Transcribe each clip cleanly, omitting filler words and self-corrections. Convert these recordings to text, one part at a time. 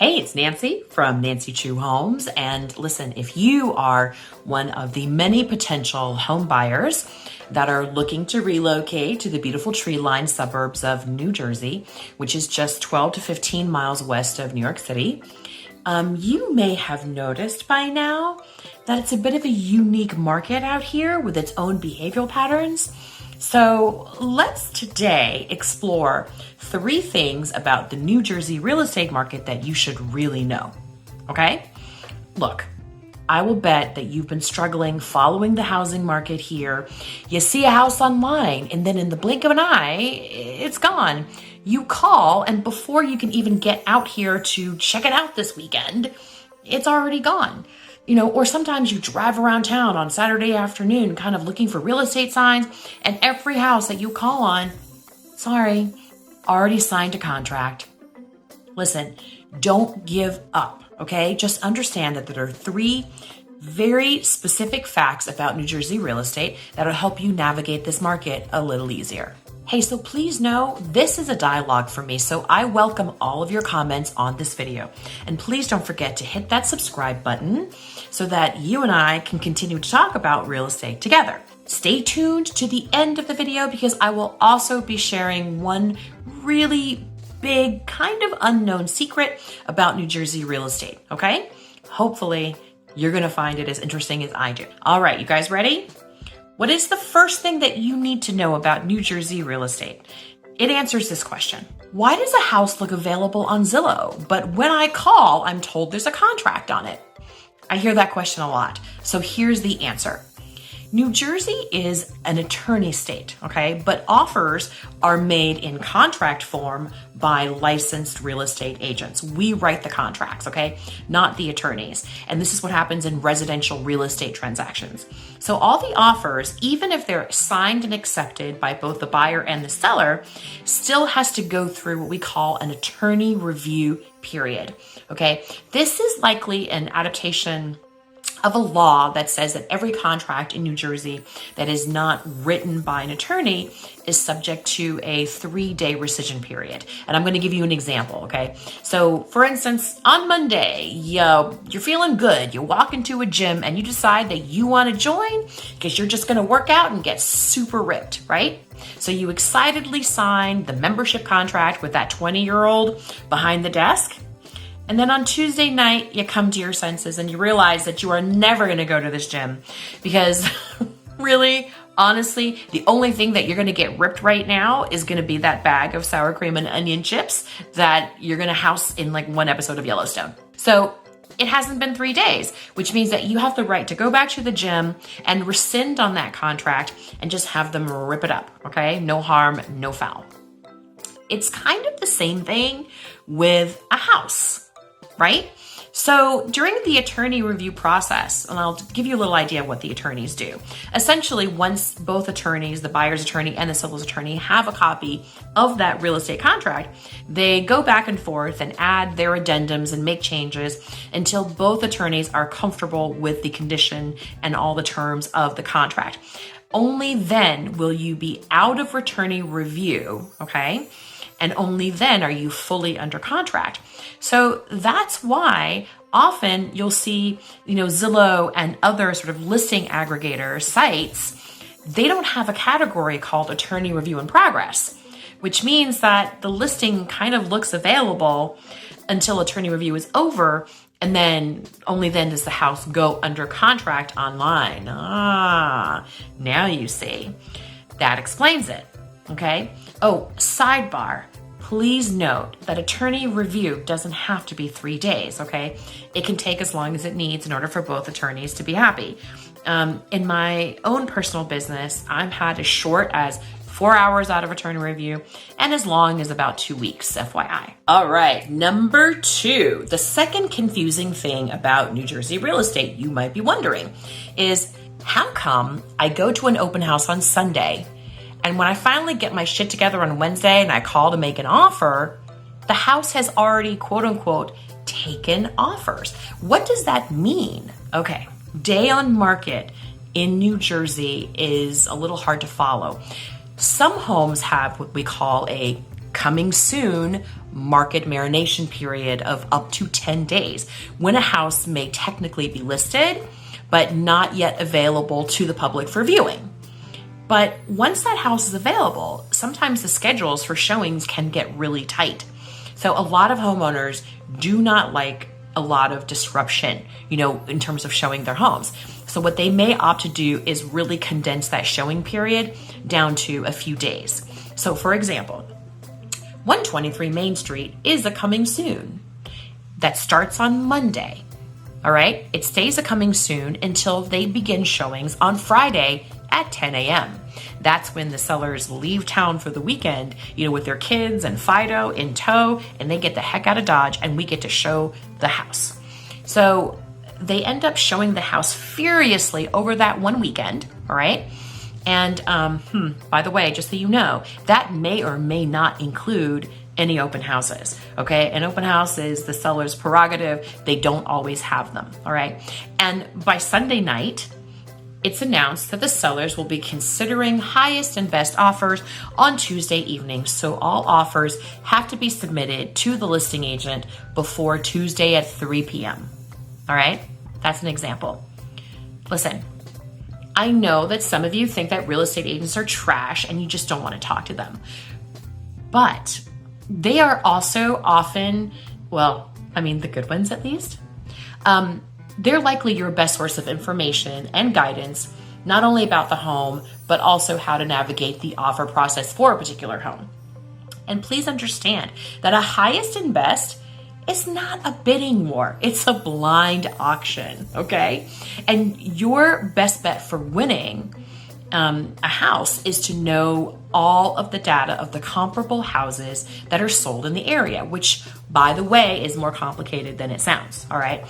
Hey, it's Nancy from Nancy Chu Homes. And listen, if you are one of the many potential home buyers that are looking to relocate to the beautiful tree-lined suburbs of New Jersey, which is just 12 to 15 miles west of New York City, you may have noticed by now that it's a bit of a unique market out here with its own behavioral patterns. So let's today explore 3 things about the New Jersey real estate market that you should really know, okay? Look, I will bet that you've been struggling following the housing market here. You see a house online and then in the blink of an eye, it's gone. You call and before you can even get out here to check it out this weekend, it's already gone. Or sometimes you drive around town on Saturday afternoon kind of looking for real estate signs and every house that you call on, sorry, already signed a contract. Listen, don't give up, okay? Just understand that there are 3 very specific facts about New Jersey real estate that'll help you navigate this market a little easier. Hey, so please know this is a dialogue for me, so I welcome all of your comments on this video. And please don't forget to hit that subscribe button so that you and I can continue to talk about real estate together. Stay tuned to the end of the video because I will also be sharing one really big, kind of unknown secret about New Jersey real estate, okay? Hopefully, you're gonna find it as interesting as I do. All right, you guys ready? What is the first thing that you need to know about New Jersey real estate? It answers this question. Why does a house look available on Zillow, but when I call, I'm told there's a contract on it? I hear that question a lot. So here's the answer. New Jersey is an attorney state, okay? But offers are made in contract form by licensed real estate agents. We write the contracts, okay? Not the attorneys. And this is what happens in residential real estate transactions. So all the offers, even if they're signed and accepted by both the buyer and the seller, still has to go through what we call an attorney review period, okay? This is likely an adaptation of a law that says that every contract in New Jersey that is not written by an attorney is subject to a 3-day rescission period. And I'm going to give you an example, okay? So for instance, on Monday, you're feeling good. You walk into a gym and you decide that you want to join because you're just going to work out and get super ripped, right? So you excitedly sign the membership contract with that 20-year-old behind the desk. And then on Tuesday night, you come to your senses and you realize that you are never going to go to this gym because really, honestly, the only thing that you're going to get ripped right now is going to be that bag of sour cream and onion chips that you're going to house in like one episode of Yellowstone. So it hasn't been 3 days, which means that you have the right to go back to the gym and rescind on that contract and just have them rip it up, okay? No harm, no foul. It's kind of the same thing with a house. Right? So during the attorney review process, and I'll give you a little idea of what the attorneys do. Essentially, once both attorneys, the buyer's attorney and the seller's attorney, have a copy of that real estate contract, they go back and forth and add their addendums and make changes until both attorneys are comfortable with the condition and all the terms of the contract. Only then will you be out of attorney review, okay? And only then are you fully under contract. So that's why often you'll see, Zillow and other sort of listing aggregator sites, they don't have a category called attorney review in progress, which means that the listing kind of looks available until attorney review is over. And then only then does the house go under contract online. Now you see. That explains it. Okay. Oh, sidebar. Please note that attorney review doesn't have to be 3 days, okay? It can take as long as it needs in order for both attorneys to be happy. In my own personal business, I've had as short as 4 hours out of attorney review and as long as about 2 weeks, FYI. All right, number 2, the second confusing thing about New Jersey real estate you might be wondering is how come I go to an open house on Sunday and when I finally get my shit together on Wednesday and I call to make an offer, the house has already, quote unquote, taken offers. What does that mean? Okay, day on market in New Jersey is a little hard to follow. Some homes have what we call a coming soon market marination period of up to 10 days when a house may technically be listed, but not yet available to the public for viewing. But once that house is available, sometimes the schedules for showings can get really tight. So a lot of homeowners do not like a lot of disruption, in terms of showing their homes. So what they may opt to do is really condense that showing period down to a few days. So for example, 123 Main Street is a coming soon. That starts on Monday. All right. It stays a coming soon until they begin showings on Friday at 10 a.m. That's when the sellers leave town for the weekend, with their kids and Fido in tow, and they get the heck out of Dodge and we get to show the house. So they end up showing the house furiously over that one weekend. All right. And by the way, just so you know, that may or may not include any open houses. Okay. An open house is the seller's prerogative. They don't always have them. All right. And by Sunday night, it's announced that the sellers will be considering highest and best offers on Tuesday evening. So all offers have to be submitted to the listing agent before Tuesday at 3 p.m. All right. That's an example. Listen, I know that some of you think that real estate agents are trash and you just don't want to talk to them. But they are also often, the good ones at least. They're likely your best source of information and guidance, not only about the home, but also how to navigate the offer process for a particular home. And please understand that a highest and best is not a bidding war. It's a blind auction, okay? And your best bet for winning a house is to know all of the data of the comparable houses that are sold in the area, which, by the way, is more complicated than it sounds, all right?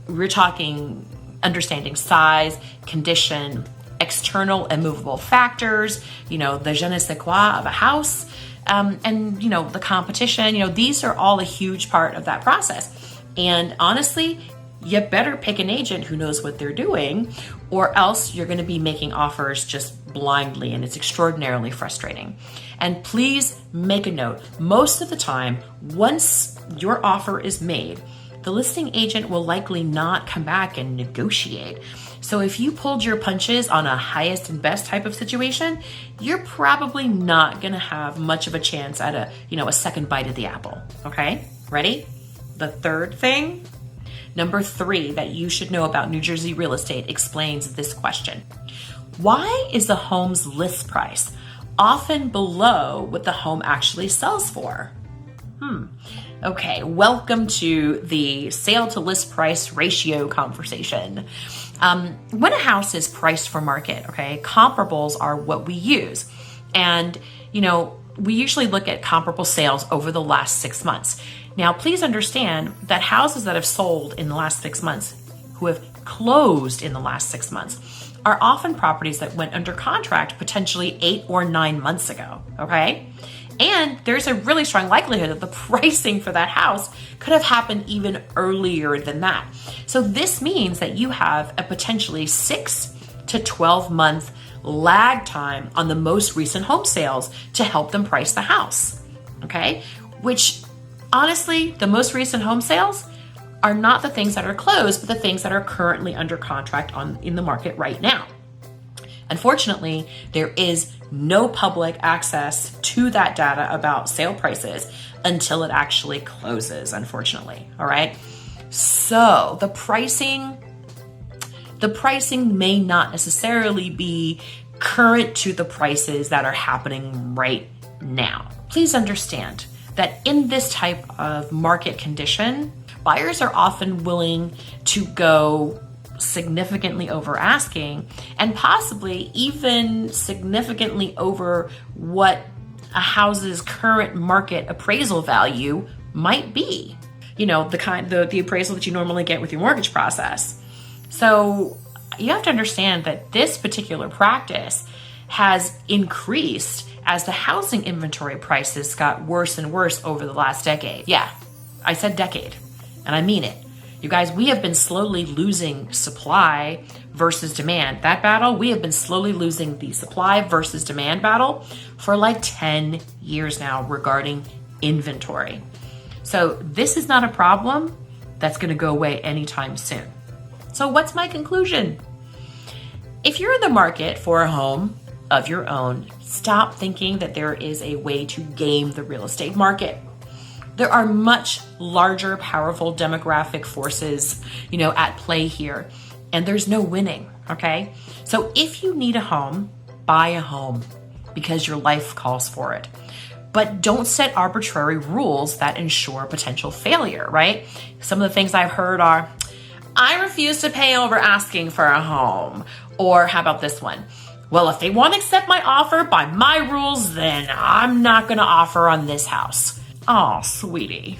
We're talking understanding size, condition, external and movable factors, the je ne sais quoi of a house, and the competition. These are all a huge part of that process. And honestly, you better pick an agent who knows what they're doing, or else you're going to be making offers just blindly, and it's extraordinarily frustrating. And please make a note, most of the time, once your offer is made, the listing agent will likely not come back and negotiate. So if you pulled your punches on a highest and best type of situation, you're probably not going to have much of a chance at a second bite of the apple. Okay, ready? The third thing, number 3 that you should know about New Jersey real estate explains this question. Why is the home's list price often below what the home actually sells for? Okay, welcome to the sale to list price ratio conversation. When a house is priced for market, okay, comparables are what we use. And, we usually look at comparable sales over the last 6 months. Now, please understand that houses that have sold in the last 6 months, who have closed in the last 6 months, are often properties that went under contract potentially 8 or 9 months ago, okay? And there's a really strong likelihood that the pricing for that house could have happened even earlier than that. So this means that you have a potentially 6 to 12 month lag time on the most recent home sales to help them price the house, okay? Which honestly, the most recent home sales are not the things that are closed, but the things that are currently under contract in the market right now. Unfortunately, there is no public access to that data about sale prices until it actually closes, unfortunately. All right. So the pricing may not necessarily be current to the prices that are happening right now. Please understand that in this type of market condition, buyers are often willing to go significantly over asking and possibly even significantly over what a house's current market appraisal value might be. The appraisal that you normally get with your mortgage process. So you have to understand that this particular practice has increased as the housing inventory prices got worse and worse over the last decade. Yeah, I said decade, and I mean it. You guys, we have been slowly losing supply versus demand. That battle, we have been slowly losing the supply versus demand battle for like 10 years now regarding inventory. So this is not a problem that's going to go away anytime soon. So what's my conclusion? If you're in the market for a home of your own, stop thinking that there is a way to game the real estate market. There are much larger, powerful demographic forces, at play here, and there's no winning, okay? So if you need a home, buy a home because your life calls for it. But don't set arbitrary rules that ensure potential failure, right? Some of the things I've heard are, I refuse to pay over asking for a home. Or how about this one? Well, if they won't accept my offer by my rules, then I'm not going to offer on this house. Oh, sweetie.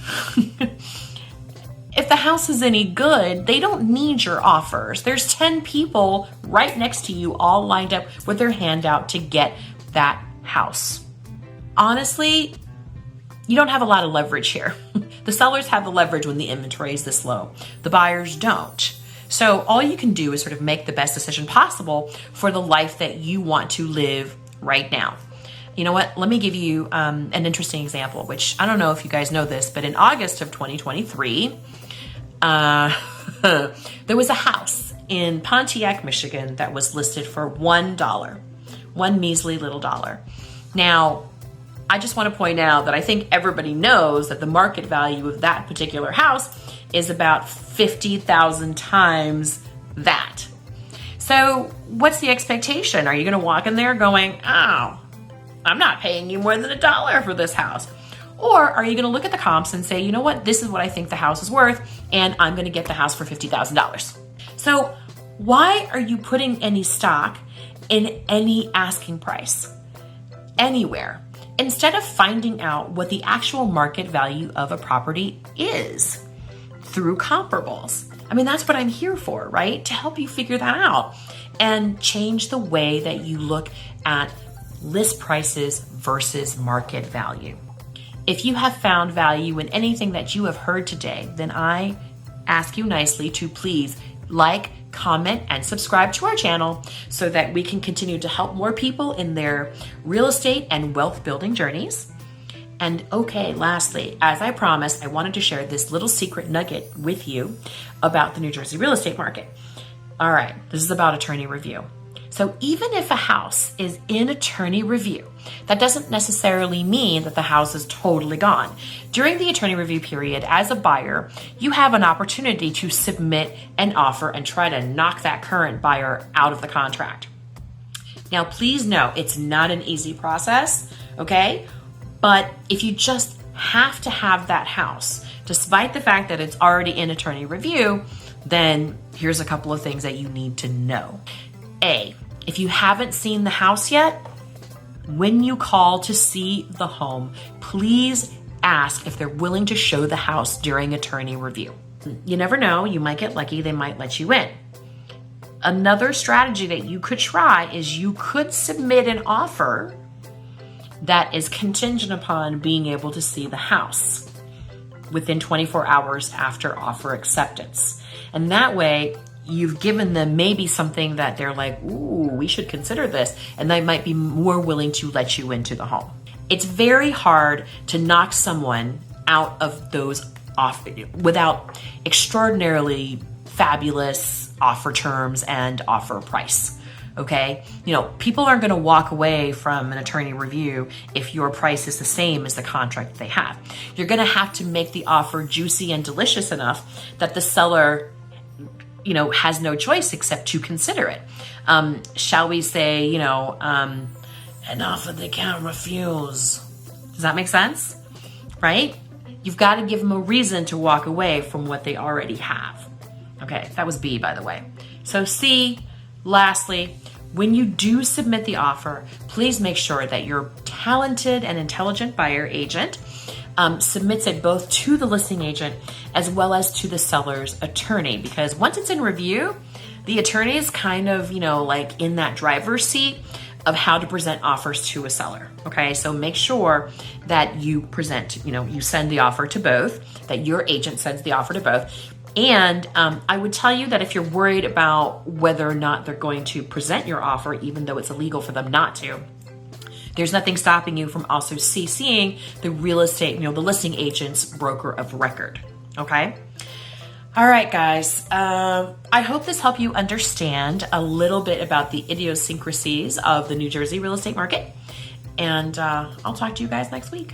If the house is any good, they don't need your offers. There's 10 people right next to you all lined up with their hand out to get that house. Honestly, you don't have a lot of leverage here. The sellers have the leverage when the inventory is this low. The buyers don't. So all you can do is sort of make the best decision possible for the life that you want to live right now. You know what? Let me give you an interesting example, which I don't know if you guys know this, but in August of 2023, there was a house in Pontiac, Michigan that was listed for $1, one measly little dollar. Now, I just want to point out that I think everybody knows that the market value of that particular house is about 50,000 times that. So what's the expectation? Are you going to walk in there going, oh, I'm not paying you more than $1 for this house? Or are you going to look at the comps and say, you know what, this is what I think the house is worth, and I'm going to get the house for $50,000. So why are you putting any stock in any asking price anywhere, instead of finding out what the actual market value of a property is through comparables? I mean, that's what I'm here for, right? To help you figure that out and change the way that you look at list prices versus market value. If you have found value in anything that you have heard today, then I ask you nicely to please like, comment, and subscribe to our channel so that we can continue to help more people in their real estate and wealth building journeys. And okay, lastly, as I promised, I wanted to share this little secret nugget with you about the New Jersey real estate market. All right, this is about attorney review. So even if a house is in attorney review, that doesn't necessarily mean that the house is totally gone. During the attorney review period, as a buyer, you have an opportunity to submit an offer and try to knock that current buyer out of the contract. Now, please know it's not an easy process, okay? But if you just have to have that house, despite the fact that it's already in attorney review, then here's a couple of things that you need to know. A, if you haven't seen the house yet, when you call to see the home, please ask if they're willing to show the house during attorney review. You never know, you might get lucky, they might let you in. Another strategy that you could try is you could submit an offer that is contingent upon being able to see the house within 24 hours after offer acceptance. And that way, you've given them maybe something that they're like, ooh, we should consider this, and they might be more willing to let you into the home. It's very hard to knock someone out of those off without extraordinarily fabulous offer terms and offer price. Okay, people aren't going to walk away from an attorney review if your price is the same as the contract they have. You're going to have to make the offer juicy and delicious enough that the seller has no choice except to consider it. Shall we say, an offer they can't refuse. Does that make sense? Right? You've got to give them a reason to walk away from what they already have. Okay, that was B, by the way. So C, lastly, when you do submit the offer, please make sure that your talented and intelligent buyer agent submits it both to the listing agent as well as to the seller's attorney, because once it's in review, the attorney is kind of, like in that driver's seat of how to present offers to a seller. Okay, so make sure that you present, you send the offer to both, that your agent sends the offer to both. And I would tell you that if you're worried about whether or not they're going to present your offer, even though it's illegal for them not to, there's nothing stopping you from also CCing the real estate, the listing agent's broker of record. Okay. All right, guys. I hope this helped you understand a little bit about the idiosyncrasies of the New Jersey real estate market. And I'll talk to you guys next week.